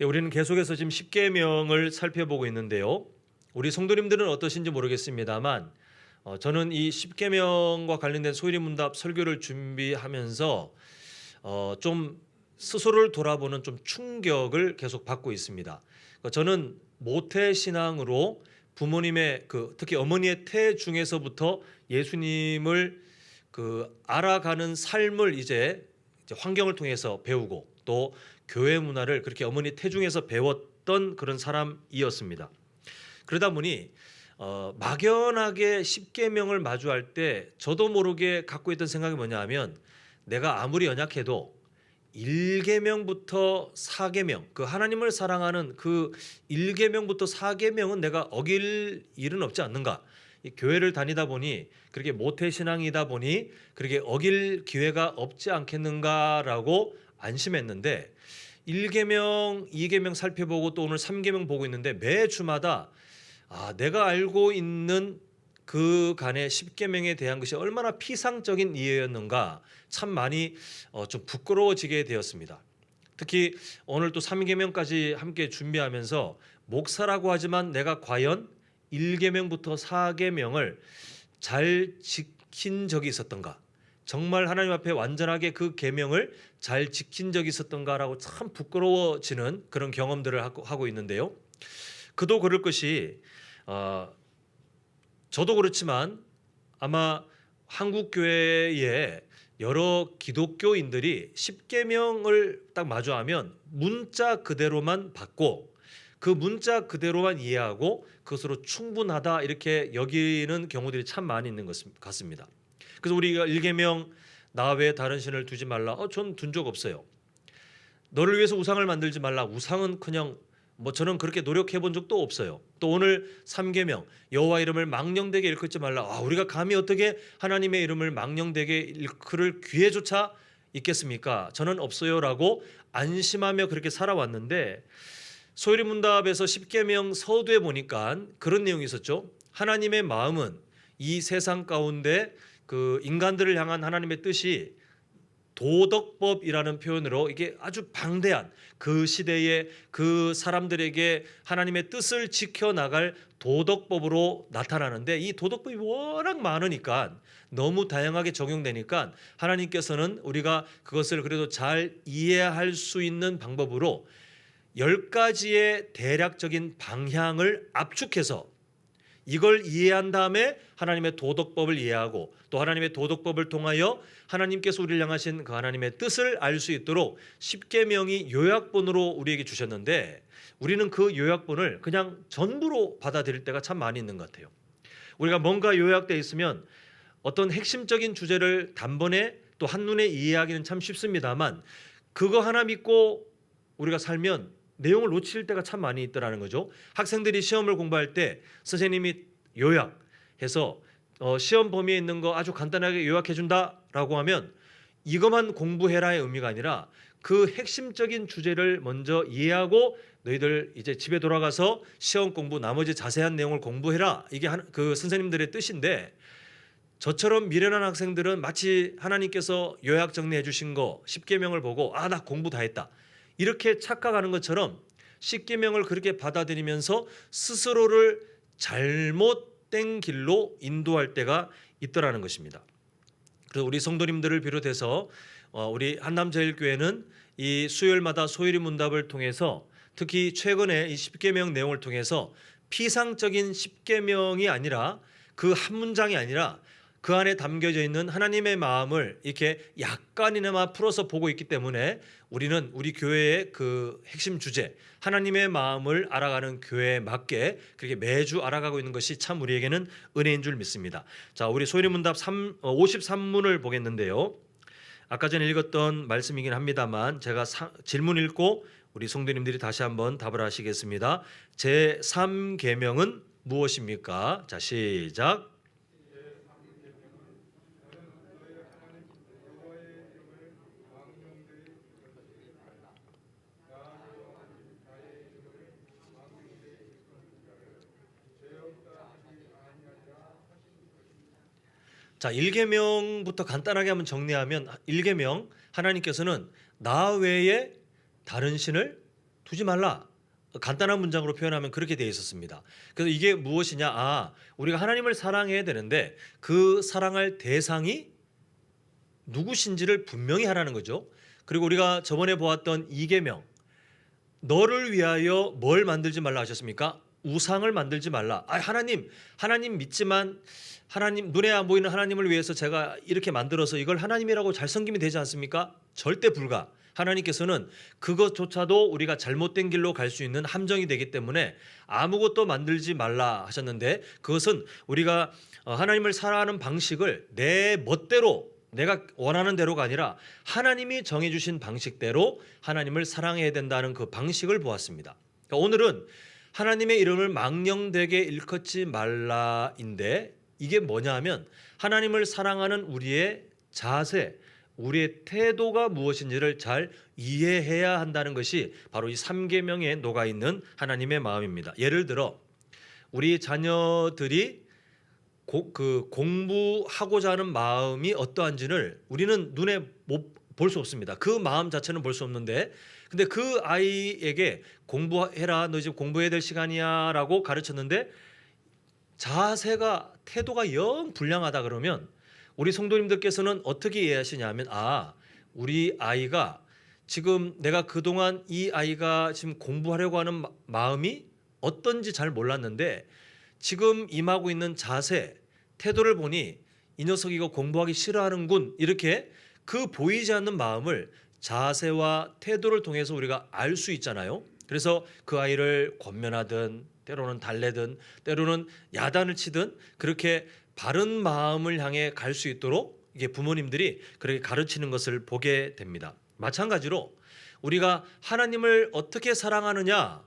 우리는 계속해서 지금 십계명을 살펴보고 있는데요. 우리 성도님들은 어떠신지 모르겠습니다만 저는 이 십계명과 관련된 소위문답 설교를 준비하면서 좀 스스로를 돌아보는 좀 충격을 계속 받고 있습니다. 저는 모태 신앙으로 부모님의 특히 어머니의 태 중에서부터 예수님을 알아가는 삶을 이제 환경을 통해서 배우고 또 교회 문화를 그렇게 어머니 태중에서 배웠던 그런 사람이었습니다. 그러다 보니 막연하게 십계명을 마주할 때 저도 모르게 갖고 있던 생각이 뭐냐 하면 내가 아무리 연약해도 1계명부터 4계명 하나님을 사랑하는 1계명부터 4계명은 내가 어길 일은 없지 않는가. 이 교회를 다니다 보니 그렇게 모태신앙이다 보니 그렇게 어길 기회가 없지 않겠는가라고 안심했는데 1계명, 2계명 살펴보고 또 오늘 3계명 보고 있는데 매 주마다 내가 알고 있는 그간의 10계명에 대한 것이 얼마나 피상적인 이해였는가 참 많이 좀 부끄러워지게 되었습니다. 특히 오늘 또 3계명까지 함께 준비하면서 목사라고 하지만 내가 과연 1계명부터 4계명을 잘 지킨 적이 있었던가, 정말 하나님 앞에 완전하게 그 계명을 잘 지킨 적이 있었던가라고 참 부끄러워지는 그런 경험들을 하고 있는데요. 그도 그럴 것이 저도 그렇지만 아마 한국 교회에 여러 기독교인들이 십계명을 딱 마주하면 문자 그대로만 받고 그 문자 그대로만 이해하고 그것으로 충분하다 이렇게 여기는 경우들이 참 많이 있는 것 같습니다. 그래서 우리가 1계명 나 외에 다른 신을 두지 말라. 전 둔 적 없어요. 너를 위해서 우상을 만들지 말라. 우상은 그냥 저는 그렇게 노력해 본 적도 없어요. 또 오늘 3계명 여호와 이름을 망령되게 일컫지 말라. 우리가 감히 어떻게 하나님의 이름을 망령되게 일컬을 기회조차 있겠습니까? 저는 없어요라고 안심하며 그렇게 살아왔는데 소위문답에서 10계명 서두에 보니까 그런 내용이 있었죠. 하나님의 마음은 이 세상 가운데 인간들을 향한 하나님의 뜻이 도덕법이라는 표현으로 이게 아주 방대한 그 시대의 그 사람들에게 하나님의 뜻을 지켜나갈 도덕법으로 나타나는데 이 도덕법이 워낙 많으니까 너무 다양하게 적용되니까 하나님께서는 우리가 그것을 그래도 잘 이해할 수 있는 방법으로 10가지의 대략적인 방향을 압축해서 이걸 이해한 다음에 하나님의 도덕법을 이해하고 또 하나님의 도덕법을 통하여 하나님께서 우리를 향하신 그 하나님의 뜻을 알 수 있도록 10계명이 요약본으로 우리에게 주셨는데 우리는 그 요약본을 그냥 전부로 받아들일 때가 참 많이 있는 것 같아요. 우리가 뭔가 요약되어 있으면 어떤 핵심적인 주제를 단번에 또 한눈에 이해하기는 참 쉽습니다만 그거 하나 믿고 우리가 살면 내용을 놓칠 때가 참 많이 있더라는 거죠. 학생들이 시험을 공부할 때 선생님이 요약해서 시험 범위에 있는 거 아주 간단하게 요약해 준다라고 하면 이것만 공부해라의 의미가 아니라 그 핵심적인 주제를 먼저 이해하고 너희들 이제 집에 돌아가서 시험 공부 나머지 자세한 내용을 공부해라. 이게 그 선생님들의 뜻인데 저처럼 미련한 학생들은 마치 하나님께서 요약 정리해 주신 거 10계명을 보고 나 공부 다 했다. 이렇게 착각하는 것처럼 10계명을 그렇게 받아들이면서 스스로를 잘못된 길로 인도할 때가 있더라는 것입니다. 그래서 우리 성도님들을 비롯해서 우리 한남제일교회는 이 수요일마다 소일이 문답을 통해서 특히 최근에 이 10계명 내용을 통해서 피상적인 10계명이 아니라 그 한 문장이 아니라 그 안에 담겨져 있는 하나님의 마음을 이렇게 약간이나마 풀어서 보고 있기 때문에 우리는 우리 교회의 그 핵심 주제 하나님의 마음을 알아가는 교회에 맞게 그렇게 매주 알아가고 있는 것이 참 우리에게는 은혜인 줄 믿습니다. 자, 우리 소위문답 53문을 보겠는데요. 아까 전에 읽었던 말씀이긴 합니다만 제가 질문 읽고 우리 성도님들이 다시 한번 답을 하시겠습니다. 제3계명은 무엇입니까? 자, 시작. 자, 1계명부터 간단하게 한번 정리하면 1계명 하나님께서는 나 외에 다른 신을 두지 말라. 간단한 문장으로 표현하면 그렇게 되어 있었습니다. 그래서 이게 무엇이냐? 우리가 하나님을 사랑해야 되는데 그 사랑할 대상이 누구신지를 분명히 하라는 거죠. 그리고 우리가 저번에 보았던 이계명, 너를 위하여 뭘 만들지 말라 하셨습니까? 우상을 만들지 말라. 하나님 믿지만 하나님 눈에 안 보이는 하나님을 위해서 제가 이렇게 만들어서 이걸 하나님이라고 잘 섬기면 되지 않습니까? 절대 불가. 하나님께서는 그것조차도 우리가 잘못된 길로 갈 수 있는 함정이 되기 때문에 아무것도 만들지 말라 하셨는데, 그것은 우리가 하나님을 사랑하는 방식을 내 멋대로 내가 원하는 대로가 아니라 하나님이 정해주신 방식대로 하나님을 사랑해야 된다는 그 방식을 보았습니다. 그러니까 오늘은 하나님의 이름을 망령되게 일컫지 말라인데, 이게 뭐냐 하면 하나님을 사랑하는 우리의 자세, 우리의 태도가 무엇인지를 잘 이해해야 한다는 것이 바로 이 3계명에 녹아있는 하나님의 마음입니다. 예를 들어 우리 자녀들이 공부하고자 하는 마음이 어떠한지를 우리는 눈에 볼 수 없습니다. 그 마음 자체는 볼 수 없는데, 근데 그 아이에게 공부해라, 너 지금 공부해야 될 시간이야 라고 가르쳤는데 자세가, 태도가 영 불량하다 그러면 우리 성도님들께서는 어떻게 이해하시냐면, 우리 아이가 지금 내가 그동안 이 아이가 지금 공부하려고 하는 마음이 어떤지 잘 몰랐는데 지금 임하고 있는 자세, 태도를 보니 이 녀석이 이거 공부하기 싫어하는군, 이렇게 그 보이지 않는 마음을 자세와 태도를 통해서 우리가 알 수 있잖아요. 그래서 그 아이를 권면하든 때로는 달래든 때로는 야단을 치든 그렇게 바른 마음을 향해 갈 수 있도록 이게 부모님들이 그렇게 가르치는 것을 보게 됩니다. 마찬가지로 우리가 하나님을 어떻게 사랑하느냐,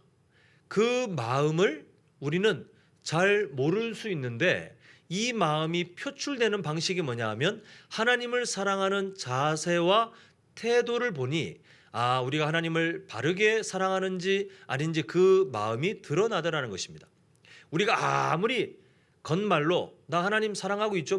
그 마음을 우리는 잘 모를 수 있는데 이 마음이 표출되는 방식이 뭐냐 하면 하나님을 사랑하는 자세와 태도를 보니 우리가 하나님을 바르게 사랑하는지 아닌지 그 마음이 드러나더라는 것입니다. 우리가 아무리 겉말로 나 하나님 사랑하고 있죠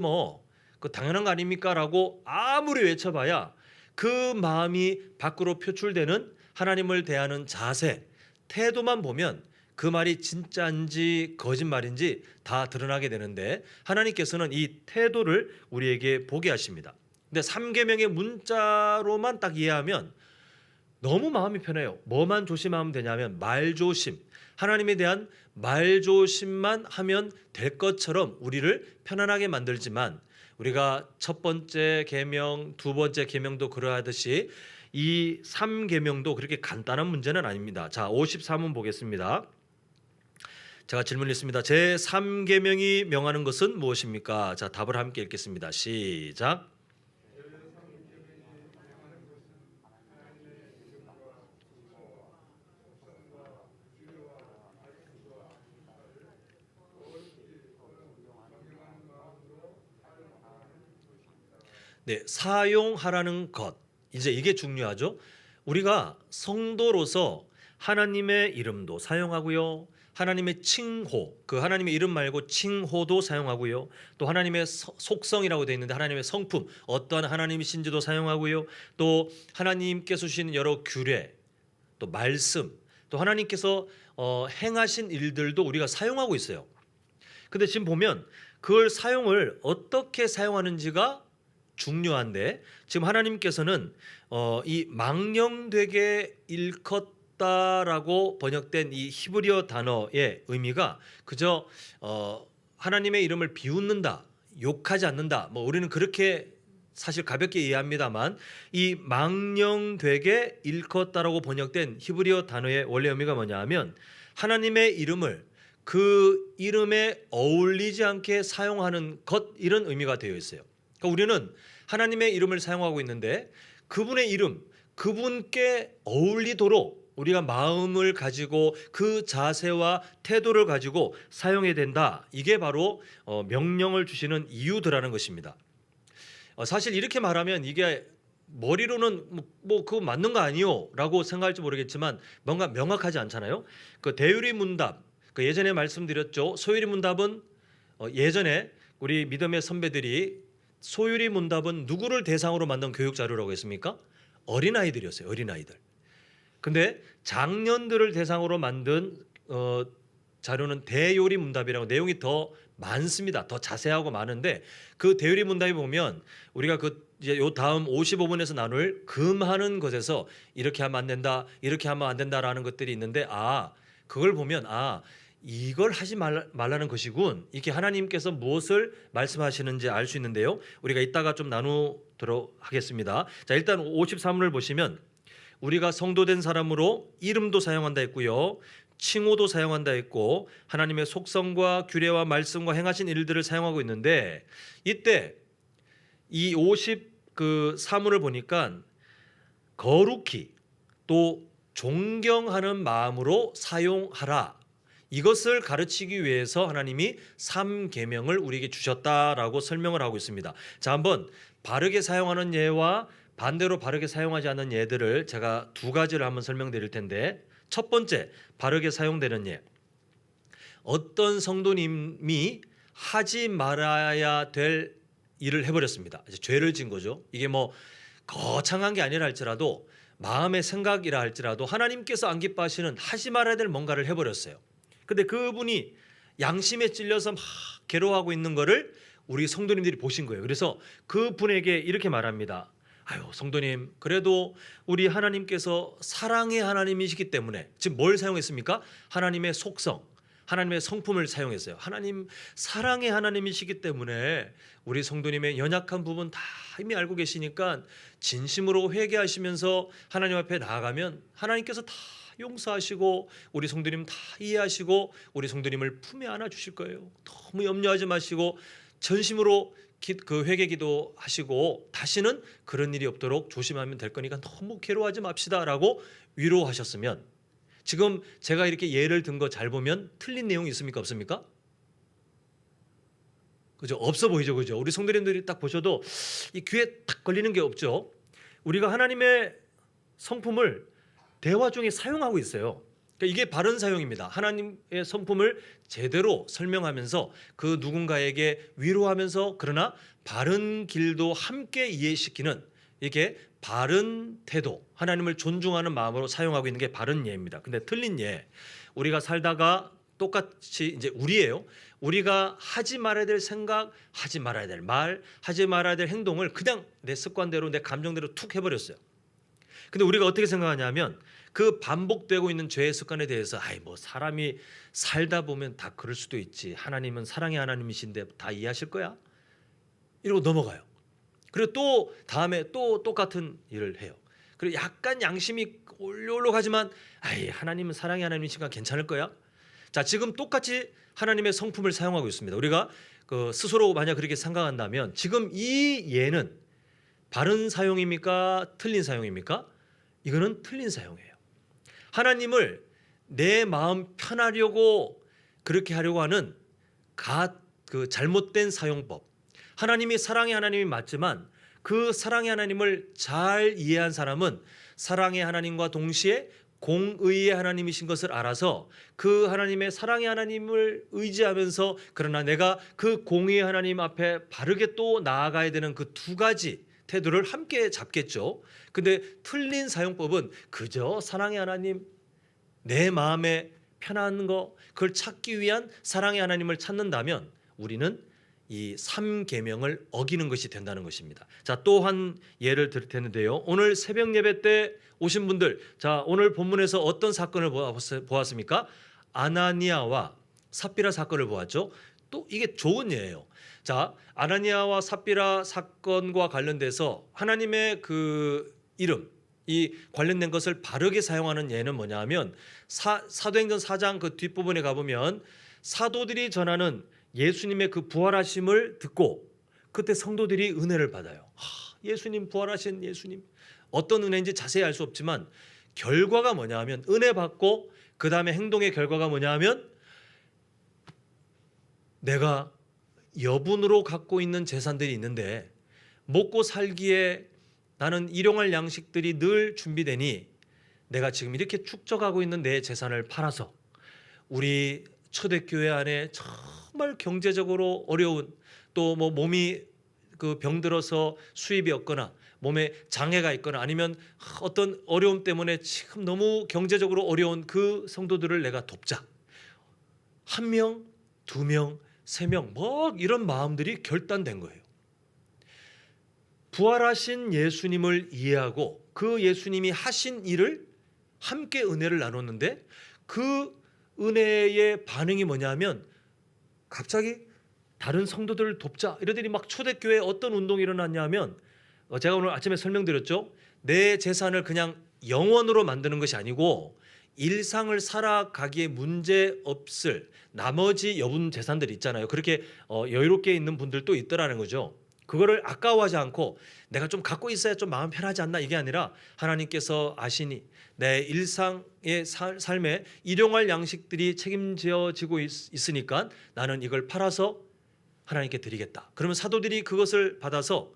그 당연한 거 아닙니까? 라고 아무리 외쳐봐야 그 마음이 밖으로 표출되는 하나님을 대하는 자세, 태도만 보면 그 말이 진짜인지 거짓말인지 다 드러나게 되는데, 하나님께서는 이 태도를 우리에게 보게 하십니다. 근데 3계명의 문자로만 딱 이해하면 너무 마음이 편해요. 뭐만 조심하면 되냐면 말조심, 하나님에 대한 말조심만 하면 될 것처럼 우리를 편안하게 만들지만, 우리가 첫 번째 계명, 두 번째 계명도 그러하듯이 이 3계명도 그렇게 간단한 문제는 아닙니다. 자, 53문 보겠습니다. 제가 질문했습니다. 제 3계명이 명하는 것은 무엇입니까? 자, 답을 함께 읽겠습니다. 시작. 네, 사용하라는 것. 이제 이게 중요하죠. 우리가 성도로서 하나님의 이름도 사용하고요. 하나님의 칭호, 그 하나님의 이름 말고 칭호도 사용하고요. 또 하나님의 속성이라고 되어 있는데 하나님의 성품, 어떠한 하나님이신지도 사용하고요. 또 하나님께서 주신 여러 규례, 또 말씀, 또 하나님께서 행하신 일들도 우리가 사용하고 있어요. 근데 지금 보면 그걸 사용을 어떻게 사용하는지가 중요한데, 지금 하나님께서는 이 망령되게 일컫다라고 번역된 이 히브리어 단어의 의미가 그저 하나님의 이름을 비웃는다, 욕하지 않는다, 우리는 그렇게 사실 가볍게 이해합니다만, 이 망령되게 일컫다라고 번역된 히브리어 단어의 원래 의미가 뭐냐 하면 하나님의 이름을 그 이름에 어울리지 않게 사용하는 것, 이런 의미가 되어 있어요. 그러니까 우리는 하나님의 이름을 사용하고 있는데 그분의 이름, 그분께 어울리도록 우리가 마음을 가지고 그 자세와 태도를 가지고 사용해야 된다. 이게 바로 명령을 주시는 이유더라는 것입니다. 사실 이렇게 말하면 이게 머리로는 그거 맞는 거 아니요? 라고 생각할지 모르겠지만 뭔가 명확하지 않잖아요. 그 대유리 문답, 그 예전에 말씀드렸죠. 소유리 문답은 예전에 우리 믿음의 선배들이 소유리 문답은 누구를 대상으로 만든 교육 자료라고 했습니까? 어린아이들이었어요. 어린아이들. 근데 장년들을 대상으로 만든 자료는 대요리문답이라고 내용이 더 많습니다. 더 자세하고 많은데 그 대요리문답에 보면 우리가 이제 요 다음 55분에서 나눌 금하는 것에서 이렇게 하면 안 된다, 이렇게 하면 안 된다라는 것들이 있는데 그걸 보면 이걸 하지 말라는 것이군. 이렇게 하나님께서 무엇을 말씀하시는지 알 수 있는데요. 우리가 이따가 좀 나누도록 하겠습니다. 자, 일단 53문을 보시면 우리가 성도된 사람으로 이름도 사용한다 했고요. 칭호도 사용한다 했고 하나님의 속성과 규례와 말씀과 행하신 일들을 사용하고 있는데 이때 이 53문을 보니까 거룩히 또 존경하는 마음으로 사용하라. 이것을 가르치기 위해서 하나님이 3계명을 우리에게 주셨다라고 설명을 하고 있습니다. 자, 한번 바르게 사용하는 예와 반대로 바르게 사용하지 않는 예들을 제가 두 가지를 한번 설명드릴 텐데 첫 번째, 바르게 사용되는 예. 어떤 성도님이 하지 말아야 될 일을 해버렸습니다. 이제 죄를 지은 거죠. 이게 뭐 거창한 게 아니라 할지라도 마음의 생각이라 할지라도 하나님께서 안 기뻐하시는 하지 말아야 될 뭔가를 해버렸어요. 근데 그분이 양심에 찔려서 막 괴로워하고 있는 거를 우리 성도님들이 보신 거예요. 그래서 그분에게 이렇게 말합니다. 아유, 성도님, 그래도 우리 하나님께서 사랑의 하나님이시기 때문에 지금 뭘 사용했습니까? 하나님의 속성, 하나님의 성품을 사용했어요. 하나님 사랑의 하나님이시기 때문에 우리 성도님의 연약한 부분 다 이미 알고 계시니까 진심으로 회개하시면서 하나님 앞에 나아가면 하나님께서 다 용서하시고 우리 성도님 다 이해하시고 우리 성도님을 품에 안아 주실 거예요. 너무 염려하지 마시고 전심으로 그 회개 기도하시고 다시는 그런 일이 없도록 조심하면 될 거니까 너무 괴로워하지 맙시다라고 위로하셨으면 지금 제가 이렇게 예를 든 거 잘 보면 틀린 내용이 있습니까? 없습니까? 그죠? 없어 보이죠, 그죠? 우리 성도님들이 딱 보셔도 이 귀에 딱 걸리는 게 없죠. 우리가 하나님의 성품을 대화 중에 사용하고 있어요. 그러니까 이게 바른 사용입니다. 하나님의 성품을 제대로 설명하면서 그 누군가에게 위로하면서 그러나 바른 길도 함께 이해시키는 이게 바른 태도, 하나님을 존중하는 마음으로 사용하고 있는 게 바른 예입니다. 근데 틀린 예, 우리가 살다가 똑같이 이제 우리예요. 우리가 하지 말아야 될 생각, 하지 말아야 될 말, 하지 말아야 될 행동을 그냥 내 습관대로 내 감정대로 툭 해버렸어요. 근데 우리가 어떻게 생각하냐면 그 반복되고 있는 죄의 습관에 대해서 뭐 사람이 살다 보면 다 그럴 수도 있지. 하나님은 사랑의 하나님이신데 다 이해하실 거야. 이러고 넘어가요. 그리고 또 다음에 또 똑같은 일을 해요. 그리고 약간 양심이 올록하지만 하나님은 사랑의 하나님이시니까 괜찮을 거야. 자, 지금 똑같이 하나님의 성품을 사용하고 있습니다. 우리가 스스로 만약 그렇게 생각한다면 지금 이 예는 바른 사용입니까? 틀린 사용입니까? 이거는 틀린 사용이에요. 하나님을 내 마음 편하려고 그렇게 하려고 하는 그 잘못된 사용법. 하나님이 사랑의 하나님이 맞지만 그 사랑의 하나님을 잘 이해한 사람은 사랑의 하나님과 동시에 공의의 하나님이신 것을 알아서 그 하나님의 사랑의 하나님을 의지하면서 그러나 내가 그 공의의 하나님 앞에 바르게 또 나아가야 되는 그 두 가지 태도를 함께 잡겠죠. 근데 틀린 사용법은 그저 사랑의 하나님, 내 마음에 편한 거 그걸 찾기 위한 사랑의 하나님을 찾는다면 우리는 이 3계명을 어기는 것이 된다는 것입니다. 자, 또 한 예를 들 텐데요. 오늘 새벽 예배 때 오신 분들, 자, 오늘 본문에서 어떤 사건을 보았습니까? 아나니아와 삽비라 사건을 보았죠. 또 이게 좋은 예예요. 자, 아나니아와 삽비라 사건과 관련돼서 하나님의 그 이름, 이 관련된 것을 바르게 사용하는 예는 뭐냐면 사도행전 4장 그 뒷부분에 가보면 사도들이 전하는 예수님의 그 부활하심을 듣고 그때 성도들이 은혜를 받아요. 예수님 부활하신 예수님, 어떤 은혜인지 자세히 알 수 없지만 결과가 뭐냐 하면 은혜 받고 그 다음에 행동의 결과가 뭐냐 하면 내가 여분으로 갖고 있는 재산들이 있는데 먹고 살기에 나는 일용할 양식들이 늘 준비되니 내가 지금 이렇게 축적하고 있는 내 재산을 팔아서 우리 초대교회 안에 정말 경제적으로 어려운 또 뭐 몸이 그 병들어서 수입이 없거나 몸에 장애가 있거나 아니면 어떤 어려움 때문에 지금 너무 경제적으로 어려운 그 성도들을 내가 돕자. 1명, 2명, 3명 뭐 이런 마음들이 결단된 거예요. 부활하신 예수님을 이해하고 그 예수님이 하신 일을 함께 은혜를 나눴는데 그 은혜의 반응이 뭐냐면 갑자기 다른 성도들을 돕자 이러더니 막 초대교회에 어떤 운동이 일어났냐면 제가 오늘 아침에 설명드렸죠. 내 재산을 그냥 영원으로 만드는 것이 아니고 일상을 살아가기에 문제 없을 나머지 여분 재산들이 있잖아요. 그렇게 여유롭게 있는 분들도 있더라는 거죠. 그거를 아까워하지 않고 내가 좀 갖고 있어야 좀 마음 편하지 않나 이게 아니라 하나님께서 아시니 내 일상의 삶에 일용할 양식들이 책임져지고 있으니까 나는 이걸 팔아서 하나님께 드리겠다. 그러면 사도들이 그것을 받아서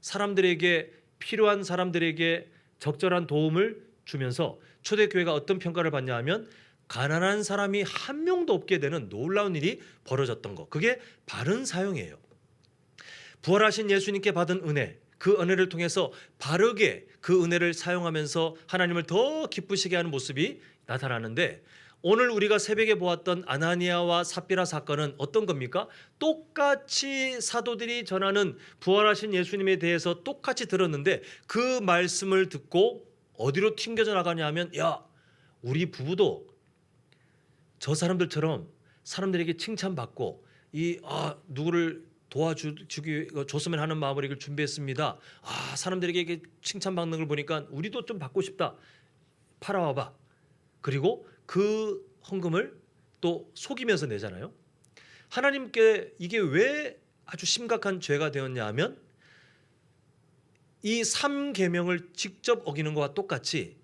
사람들에게 필요한 사람들에게 적절한 도움을 주면서 초대교회가 어떤 평가를 받냐 하면 가난한 사람이 한 명도 없게 되는 놀라운 일이 벌어졌던 것. 그게 바른 사용이에요. 부활하신 예수님께 받은 은혜, 그 은혜를 통해서 바르게 그 은혜를 사용하면서 하나님을 더 기쁘시게 하는 모습이 나타나는데 오늘 우리가 새벽에 보았던 아나니아와 삽비라 사건은 어떤 겁니까? 똑같이 사도들이 전하는 부활하신 예수님에 대해서 똑같이 들었는데 그 말씀을 듣고 어디로 튕겨져 나가냐 하면 야, 우리 부부도 저 사람들처럼 사람들에게 칭찬받고 누구를 도와주기 줬으면 하는 마음으로 이걸 준비했습니다. 사람들에게 칭찬받는 걸 보니까 우리도 좀 받고 싶다. 팔아와봐. 그리고 그 헌금을 또 속이면서 내잖아요. 하나님께 이게 왜 아주 심각한 죄가 되었냐 하면 이 3계명을 직접 어기는 것과 똑같이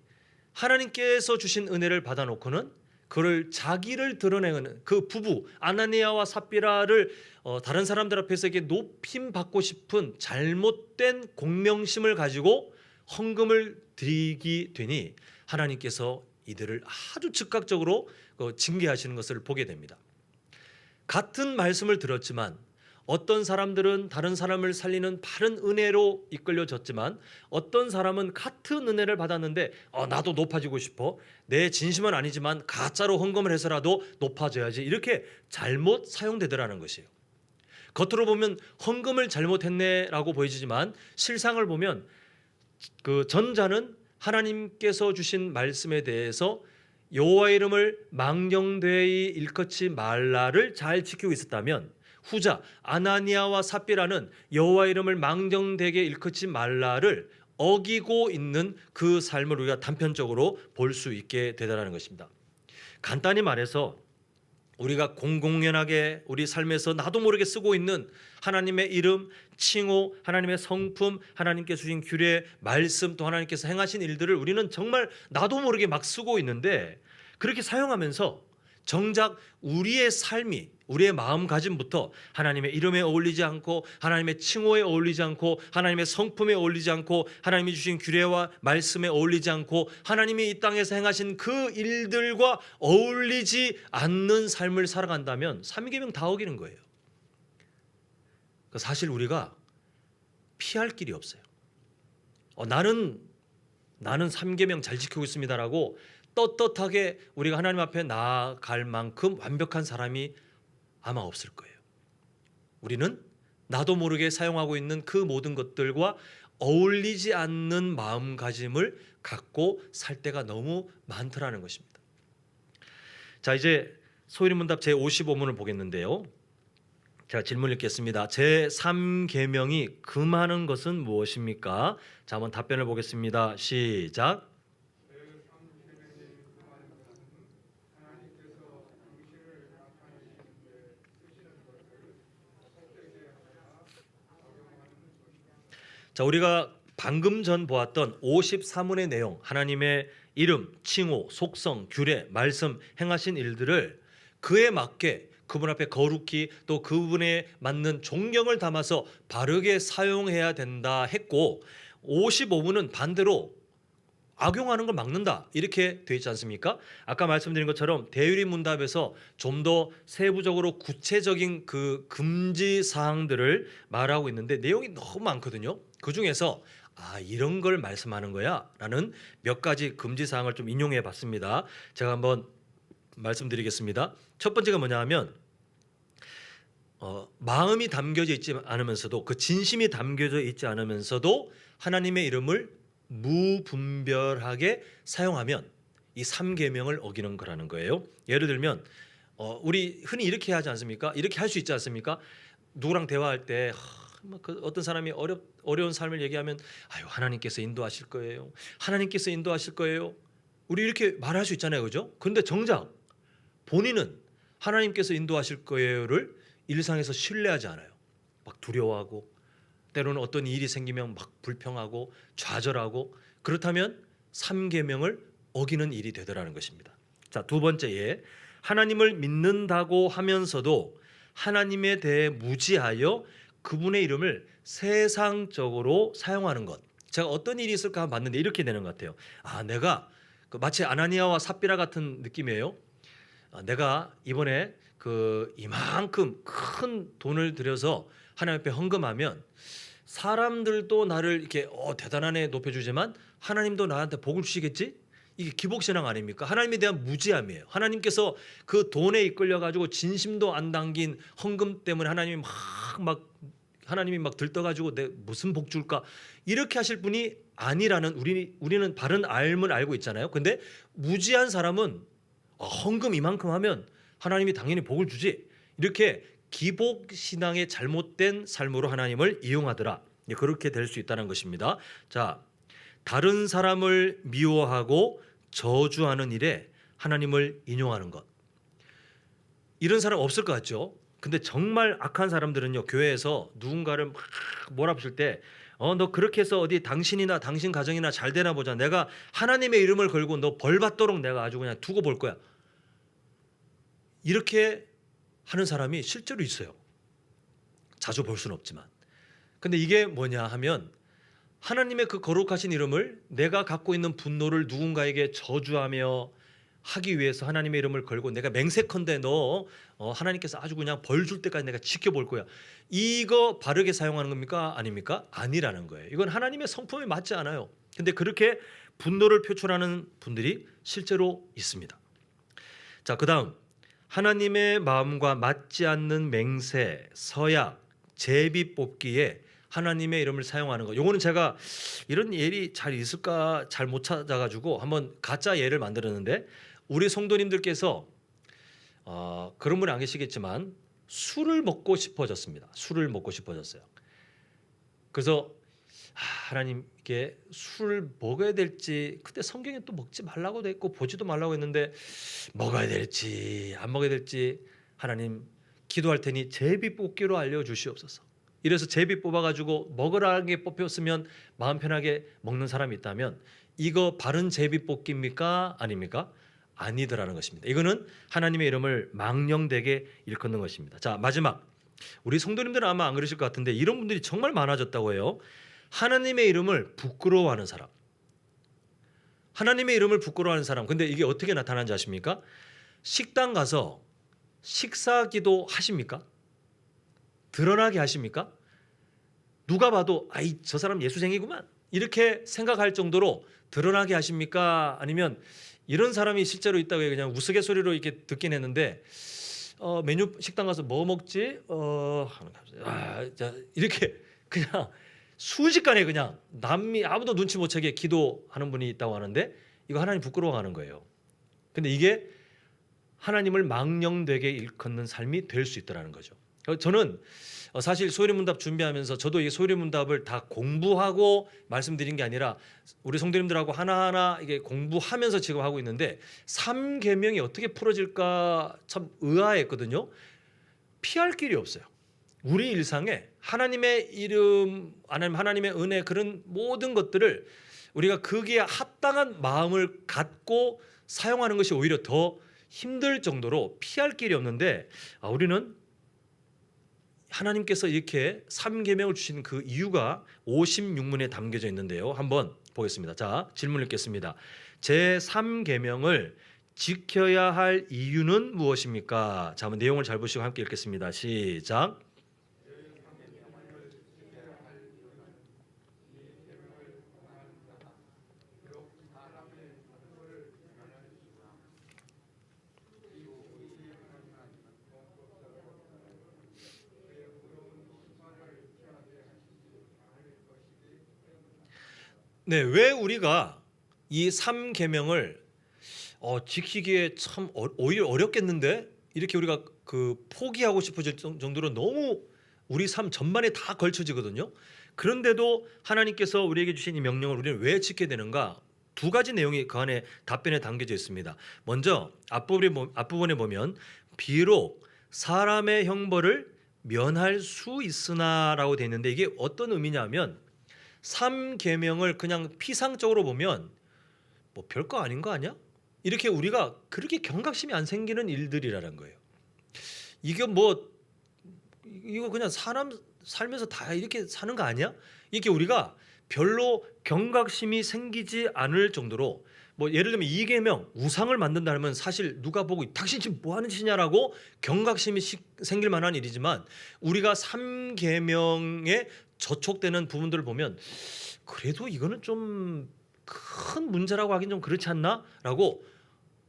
하나님께서 주신 은혜를 받아놓고는 그를 자기를 드러내는 그 부부 아나니아와 삽비라를 다른 사람들 앞에서 이게 높임 받고 싶은 잘못된 공명심을 가지고 헌금을 드리게 되니 하나님께서 이들을 아주 즉각적으로 징계하시는 것을 보게 됩니다. 같은 말씀을 들었지만 어떤 사람들은 다른 사람을 살리는 바른 은혜로 이끌려졌지만 어떤 사람은 같은 은혜를 받았는데 나도 높아지고 싶어. 내 진심은 아니지만 가짜로 헌금을 해서라도 높아져야지. 이렇게 잘못 사용되더라는 것이에요. 겉으로 보면 헌금을 잘못했네라고 보이지만 실상을 보면 그 전자는 하나님께서 주신 말씀에 대해서 여호와 이름을 망령되이 일컫지 말라를 잘 지키고 있었다면 후자 아나니아와 삽비라는 여호와 이름을 망령되게 일컫지 말라를 어기고 있는 그 삶을 우리가 단편적으로 볼 수 있게 되더라는 것입니다. 간단히 말해서 우리가 공공연하게 우리 삶에서 나도 모르게 쓰고 있는 하나님의 이름, 칭호, 하나님의 성품, 하나님께 주신 규례, 말씀 또 하나님께서 행하신 일들을 우리는 정말 나도 모르게 막 쓰고 있는데 그렇게 사용하면서 정작 우리의 삶이 우리의 마음가짐부터 하나님의 이름에 어울리지 않고 하나님의 칭호에 어울리지 않고 하나님의 성품에 어울리지 않고 하나님이 주신 규례와 말씀에 어울리지 않고 하나님이 이 땅에서 행하신 그 일들과 어울리지 않는 삶을 살아간다면 3계명 다 어기는 거예요. 사실 우리가 피할 길이 없어요. 나는 3계명 잘 지키고 있습니다라고 떳떳하게 우리가 하나님 앞에 나아갈 만큼 완벽한 사람이 아마 없을 거예요. 우리는 나도 모르게 사용하고 있는 그 모든 것들과 어울리지 않는 마음가짐을 갖고 살 때가 너무 많더라는 것입니다. 자, 이제 소위문답 제55문을 보겠는데요. 제가 질문 읽겠습니다. 제3계명이 금하는 것은 무엇입니까? 자, 한번 답변을 보겠습니다. 시작. 자, 우리가 방금 전 보았던 54문의 내용, 하나님의 이름, 칭호, 속성, 규례, 말씀, 행하신 일들을 그에 맞게 그분 앞에 거룩히 또 그분에 맞는 존경을 담아서 바르게 사용해야 된다 했고 55문은 반대로 악용하는 걸 막는다 이렇게 돼 있지 않습니까? 아까 말씀드린 것처럼 대유리 문답에서 좀 더 세부적으로 구체적인 그 금지 사항들을 말하고 있는데 내용이 너무 많거든요. 그 중에서 이런 걸 말씀하는 거야라는 몇 가지 금지 사항을 좀 인용해 봤습니다. 제가 한번 말씀드리겠습니다. 첫 번째가 뭐냐 하면 마음이 담겨져 있지 않으면서도 그 진심이 담겨져 있지 않으면서도 하나님의 이름을 무분별하게 사용하면 이 3계명을 어기는 거라는 거예요. 예를 들면 우리 흔히 이렇게 하지 않습니까? 이렇게 할 수 있지 않습니까? 누구랑 대화할 때 어떤 사람이 어려운 삶을 얘기하면 하나님께서 인도하실 거예요. 하나님께서 인도하실 거예요. 우리 이렇게 말할 수 있잖아요. 그죠? 그런데 정작 본인은 하나님께서 인도하실 거예요를 일상에서 신뢰하지 않아요. 막 두려워하고 때로는 어떤 일이 생기면 막 불평하고 좌절하고 그렇다면 3계명을 어기는 일이 되더라는 것입니다. 자, 두 번째에 하나님을 믿는다고 하면서도 하나님에 대해 무지하여 그분의 이름을 세상적으로 사용하는 것. 제가 어떤 일이 있을까 봤는데 이렇게 되는 것 같아요. 내가 마치 아나니아와 삽비라 같은 느낌이에요. 내가 이번에 이만큼 큰 돈을 들여서 하나님 앞에 헌금하면 사람들도 나를 이렇게 대단하네 높여주지만 하나님도 나한테 복을 주시겠지? 이게 기복신앙 아닙니까? 하나님에 대한 무지함이에요. 하나님께서 그 돈에 이끌려 가지고 진심도 안 담긴 헌금 때문에 하나님이 막 들떠가지고 내 무슨 복 줄까 이렇게 하실 분이 아니라는 우리는 바른 알을 알고 있잖아요. 근데 무지한 사람은 헌금 이만큼 하면 하나님이 당연히 복을 주지 이렇게 기복신앙의 잘못된 삶으로 하나님을 이용하더라. 그렇게 될 수 있다는 것입니다. 자, 다른 사람을 미워하고 저주하는 일에 하나님을 인용하는 것. 이런 사람 없을 것 같죠? 근데 정말 악한 사람들은요, 교회에서 누군가를 막 몰아붙일 때 너 그렇게 해서 어디 당신이나 당신 가정이나 잘 되나 보자. 내가 하나님의 이름을 걸고 너 벌 받도록 내가 아주 그냥 두고 볼 거야. 이렇게 하는 사람이 실제로 있어요. 자주 볼 수는 없지만. 근데 이게 뭐냐 하면 하나님의 그 거룩하신 이름을 내가 갖고 있는 분노를 누군가에게 저주하며 하기 위해서 하나님의 이름을 걸고 내가 맹세컨대 너 하나님께서 아주 그냥 벌 줄 때까지 내가 지켜볼 거야. 이거 바르게 사용하는 겁니까? 아닙니까? 아니라는 거예요. 이건 하나님의 성품에 맞지 않아요. 근데 그렇게 분노를 표출하는 분들이 실제로 있습니다. 자, 그다음 하나님의 마음과 맞지 않는 맹세, 서약, 제비 뽑기에 하나님의 이름을 사용하는 거. 요거는 제가 이런 예리 잘 있을까 잘 못 찾아가지고 한번 가짜 예를 만들었는데 우리 성도님들께서 그런 분이 안 계시겠지만 술을 먹고 싶어졌습니다. 술을 먹고 싶어졌어요. 그래서 하나님께 술 먹어야 될지 그때 성경에 또 먹지 말라고 돼 있고 보지도 말라고 했는데 먹어야 될지 안 먹어야 될지 하나님 기도할 테니 제비 뽑기로 알려주시옵소서. 이래서 제비 뽑아가지고 먹으라는 게 뽑혔으면 마음 편하게 먹는 사람이 있다면 이거 바른 제비 뽑기입니까? 아닙니까? 아니더라는 것입니다. 이거는 하나님의 이름을 망령되게 일컫는 것입니다. 자, 마지막 우리 성도님들은 아마 안 그러실 것 같은데 이런 분들이 정말 많아졌다고 해요. 하나님의 이름을 부끄러워하는 사람. 하나님의 이름을 부끄러워하는 사람. 근데 이게 어떻게 나타나는지 아십니까? 식당 가서 식사기도 하십니까? 드러나게 하십니까? 누가 봐도 저 사람 예수쟁이구만 이렇게 생각할 정도로 드러나게 하십니까? 아니면 이런 사람이 실제로 있다고 그냥 우스갯소리로 이렇게 듣긴 했는데 메뉴 식당 가서 뭐 먹지? 이렇게 그냥 순식간에 그냥 남이 아무도 눈치 못 채게 기도하는 분이 있다고 하는데 이거 하나님 부끄러워하는 거예요. 근데 이게 하나님을 망령되게 일컫는 삶이 될 수 있다는 거죠. 저는 사실 소리문답 준비하면서 저도 이 소리문답을 다 공부하고 말씀드린 게 아니라 우리 성도님들하고 하나하나 이게 공부하면서 지금 하고 있는데 3계명이 어떻게 풀어질까 참 의아했거든요. 피할 길이 없어요. 우리 일상에 하나님의 이름, 하나님의 은혜 그런 모든 것들을 우리가 거기에 합당한 마음을 갖고 사용하는 것이 오히려 더 힘들 정도로 피할 길이 없는데 우리는 하나님께서 이렇게 3계명을 주신 그 이유가 56문에 담겨져 있는데요. 한번 보겠습니다. 자, 질문 읽겠습니다. 제3계명을 지켜야 할 이유는 무엇입니까? 자, 한번 내용을 잘 보시고 함께 읽겠습니다. 시작. 네, 왜 우리가 이 3계명을 지키기에 참 오히려 어렵겠는데 이렇게 우리가 그 포기하고 싶어질 정도로 너무 우리 삶 전반에 다 걸쳐지거든요. 그런데도 하나님께서 우리에게 주신 이 명령을 우리는 왜 지켜야 되는가? 두 가지 내용이 그 안에 답변에 담겨져 있습니다. 먼저 앞부분에 보면 비록 사람의 형벌을 면할 수 있으나라고 되어 있는데 이게 어떤 의미냐면 3계명을 그냥 피상적으로 보면 뭐 별거 아닌 거 아니야? 이렇게 우리가 그렇게 경각심이 안 생기는 일들이라는 거예요. 이게 뭐 이거 그냥 사람 살면서 다 이렇게 사는 거 아니야? 이렇게 우리가 별로 경각심이 생기지 않을 정도로 뭐 예를 들면 2계명 우상을 만든다면 사실 누가 보고 당신 지금 뭐 하는 짓이냐라고 경각심이 생길 만한 일이지만 우리가 3계명에 저촉되는 부분들을 보면 그래도 이거는 좀 큰 문제라고 하긴 좀 그렇지 않나라고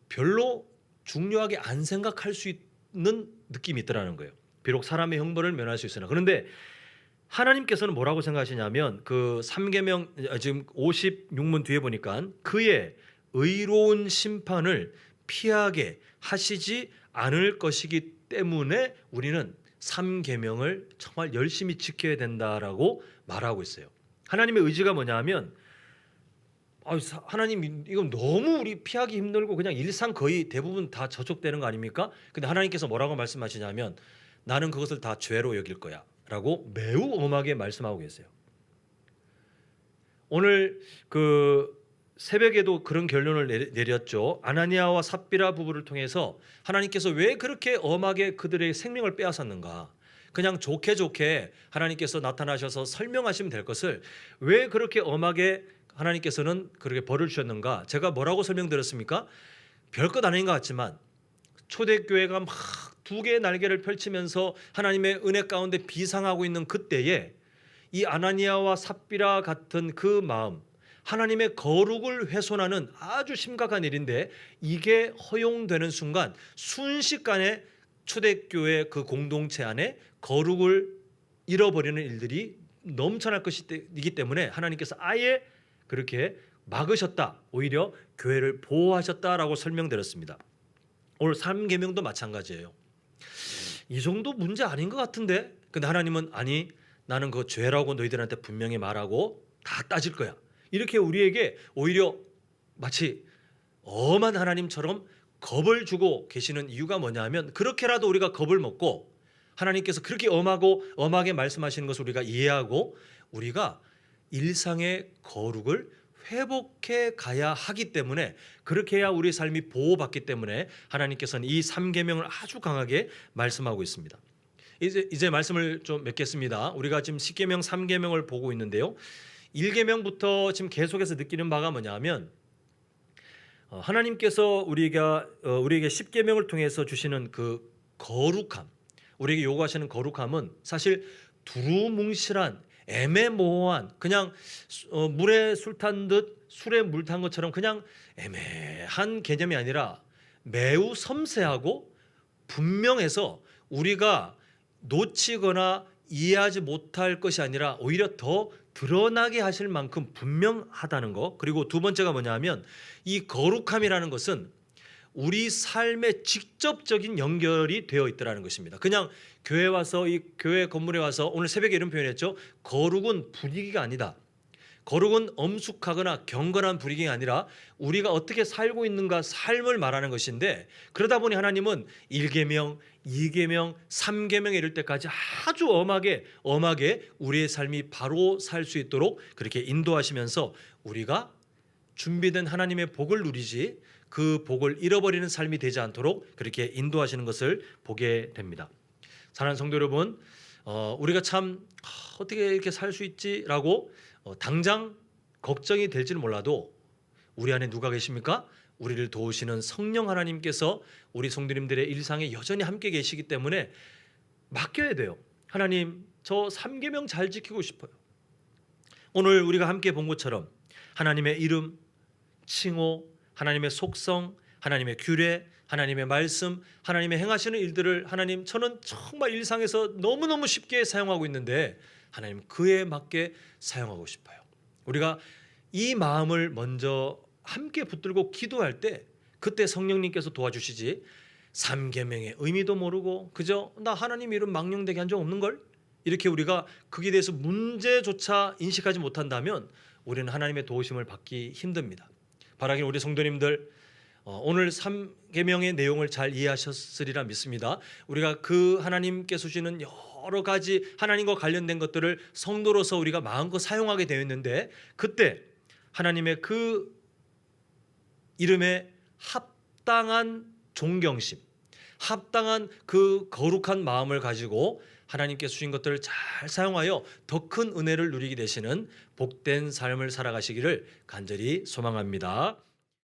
별로 중요하게 안 생각할 수 있는 느낌이 있더라는 거예요. 비록 사람의 형벌을 면할 수 있으나 그런데 하나님께서는 뭐라고 생각하시냐면 그 3계명 지금 56문 뒤에 보니까 그의 의로운 심판을 피하게 하시지 않을 것이기 때문에 우리는 3계명을 정말 열심히 지켜야 된다라고 말하고 있어요. 하나님의 의지가 뭐냐면 하나님 이건 너무 우리 피하기 힘들고 그냥 일상 거의 대부분 다 저촉되는 거 아닙니까? 근데 하나님께서 뭐라고 말씀하시냐면 나는 그것을 다 죄로 여길 거야 라고 매우 엄하게 말씀하고 계세요. 오늘 그 새벽에도 그런 결론을 내렸죠. 아나니아와 삽비라 부부를 통해서 하나님께서 왜 그렇게 엄하게 그들의 생명을 빼앗았는가? 그냥 좋게 하나님께서 나타나셔서 설명하시면 될 것을 왜 그렇게 엄하게 하나님께서는 그렇게 벌을 주셨는가? 제가 뭐라고 설명드렸습니까? 별것 아닌 것 같지만 초대교회가 막 두 개의 날개를 펼치면서 하나님의 은혜 가운데 비상하고 있는 그때에 이 아나니아와 삽비라 같은 그 마음, 하나님의 거룩을 훼손하는 아주 심각한 일인데 이게 허용되는 순간 순식간에 초대교회 그 공동체 안에 거룩을 잃어버리는 일들이 넘쳐날 것이기 때문에 하나님께서 아예 그렇게 막으셨다. 오히려 교회를 보호하셨다라고 설명드렸습니다. 오늘 3계명도 마찬가지예요. 이 정도 문제 아닌 것 같은데 근데 하나님은 아니 나는 그거 죄라고 너희들한테 분명히 말하고 다 따질 거야. 이렇게 우리에게 오히려 마치 엄한 하나님처럼 겁을 주고 계시는 이유가 뭐냐 하면 그렇게라도 우리가 겁을 먹고 하나님께서 그렇게 엄하게 말씀하시는 것을 우리가 이해하고 우리가 일상의 거룩을 회복해 가야 하기 때문에 그렇게 해야 우리 삶이 보호받기 때문에 하나님께서는 이 3계명을 아주 강하게 말씀하고 있습니다. 이제 말씀을 좀 맺겠습니다. 우리가 지금 10계명, 3계명을 보고 있는데요. 1계명부터 지금 계속해서 느끼는 바가 뭐냐면 하나님께서 우리에게 10계명을 통해서 주시는 그 거룩함, 우리에게 요구하시는 거룩함은 사실 두루뭉실한 애매모호한 그냥 물에 술 탄 듯 술에 물 탄 것처럼 그냥 애매한 개념이 아니라 매우 섬세하고 분명해서 우리가 놓치거나 이해하지 못할 것이 아니라 오히려 더 드러나게 하실 만큼 분명하다는 거. 그리고 두 번째가 뭐냐면 이 거룩함이라는 것은 우리 삶에 직접적인 연결이 되어 있더라는 것입니다. 그냥 교회 와서 이 교회 건물에 와서 오늘 새벽에 이런 표현했죠. 거룩은 분위기가 아니다. 거룩은 엄숙하거나 경건한 분위기가 아니라 우리가 어떻게 살고 있는가 삶을 말하는 것인데 그러다 보니 하나님은 1계명, 2계명, 3계명 이럴 때까지 아주 엄하게 우리의 삶이 바로 살 수 있도록 그렇게 인도하시면서 우리가 준비된 하나님의 복을 누리지 그 복을 잃어버리는 삶이 되지 않도록 그렇게 인도하시는 것을 보게 됩니다. 사랑하는 성도 여러분, 우리가 참 어떻게 이렇게 살 수 있지라고 당장 걱정이 될지는 몰라도 우리 안에 누가 계십니까? 우리를 도우시는 성령 하나님께서 우리 성도님들의 일상에 여전히 함께 계시기 때문에 맡겨야 돼요. 하나님, 저 3계명 잘 지키고 싶어요. 오늘 우리가 함께 본 것처럼 하나님의 이름, 칭호, 하나님의 속성, 하나님의 규례, 하나님의 말씀, 하나님의 행하시는 일들을 하나님, 저는 정말 일상에서 너무너무 쉽게 사용하고 있는데 하나님, 그에 맞게 사용하고 싶어요. 우리가 이 마음을 먼저 함께 붙들고 기도할 때 그때 성령님께서 도와주시지, 3계명의 의미도 모르고 그저 나 하나님 이름 망령되게 한 적 없는 걸, 이렇게 우리가 거기에 대해서 문제조차 인식하지 못한다면 우리는 하나님의 도우심을 받기 힘듭니다. 바라기는 우리 성도님들 오늘 3계명의 내용을 잘 이해하셨으리라 믿습니다. 우리가 그 하나님께서 주시는 여러 가지 하나님과 관련된 것들을 성도로서 우리가 마음껏 사용하게 되어 있는데, 그때 하나님의 그 이름에 합당한 존경심, 합당한 그 거룩한 마음을 가지고 하나님께서 주신 것들을 잘 사용하여 더 큰 은혜를 누리게 되시는 복된 삶을 살아가시기를 간절히 소망합니다.